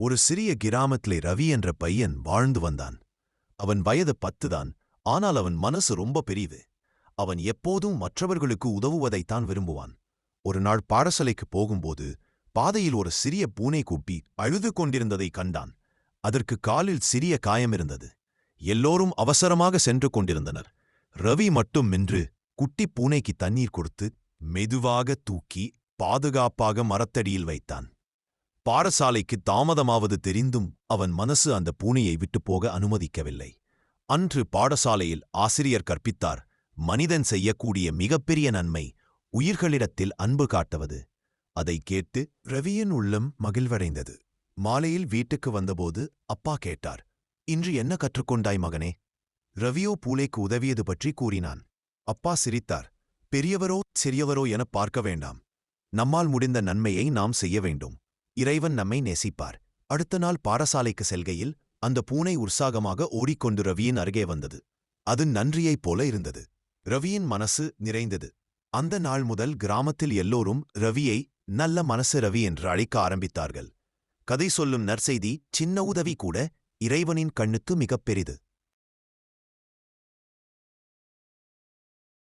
ஒரு சிறிய கிராமத்திலே ரவி என்ற பையன் வாழ்ந்து வந்தான். அவன் வயது 10 தான். ஆனால் அவன் மனசு ரொம்ப பெரியது. அவன் எப்போதும் மற்றவர்களுக்கு உதவுவதைத்தான் விரும்புவான். ஒரு நாள் பாடசாலைக்கு போகும்போது பாதையில் ஒரு சிறிய பூனைக்குட்டி அழுது கொண்டிருந்ததை கண்டான். அதற்கு காலில் சிறிய காயம் இருந்தது. எல்லோரும் அவசரமாக சென்று கொண்டிருந்தனர். ரவி மட்டும் நின்று குட்டி பூனைக்கு தண்ணீர் கொடுத்து மெதுவாக தூக்கி பாதுகாப்பாக மரத்தடியில் வைத்தான். பாடசாலைக்கு தாமதமாவது தெரிந்தும் அவன் மனசு அந்த பூனையை விட்டுப் போக அனுமதிக்கவில்லை. அன்று பாடசாலையில் ஆசிரியர் கற்பித்தார், மனிதன் செய்யக்கூடிய மிகப்பெரிய நன்மை உயிர்களிடத்தில் அன்பு காட்டுவது. அதை கேட்டு ரவியின் உள்ளம் மகிழ்வடைந்தது. மாலையில் வீட்டுக்கு வந்தபோது அப்பா கேட்டார், இன்று என்ன கற்றுக்கொண்டாய் மகனே? ரவியோ பூனைக்கு உதவியது பற்றி கூறினான். அப்பா சிரித்தார். பெரியவரோ சிறியவரோ என பார்க்க வேண்டாம். நம்மால் முடிந்த நன்மையை நாம் செய்ய வேண்டும். இறைவன் நம்மை நேசிப்பார். அடுத்த நாள் பாடசாலைக்கு செல்கையில் அந்த பூனை உற்சாகமாக ஓடிக்கொண்டு ரவியின் அருகே வந்தது. அது நன்றியைப் போல இருந்தது. ரவியின் மனசு நிறைந்தது. அந்த நாள் முதல் கிராமத்தில் எல்லோரும் ரவியை நல்ல மனசு ரவி என்று அழைக்க ஆரம்பித்தார்கள். கதை சொல்லும் நற்செய்தி, சின்ன உதவி கூட இறைவனின் கண்ணுக்கு மிகப் பெரிது.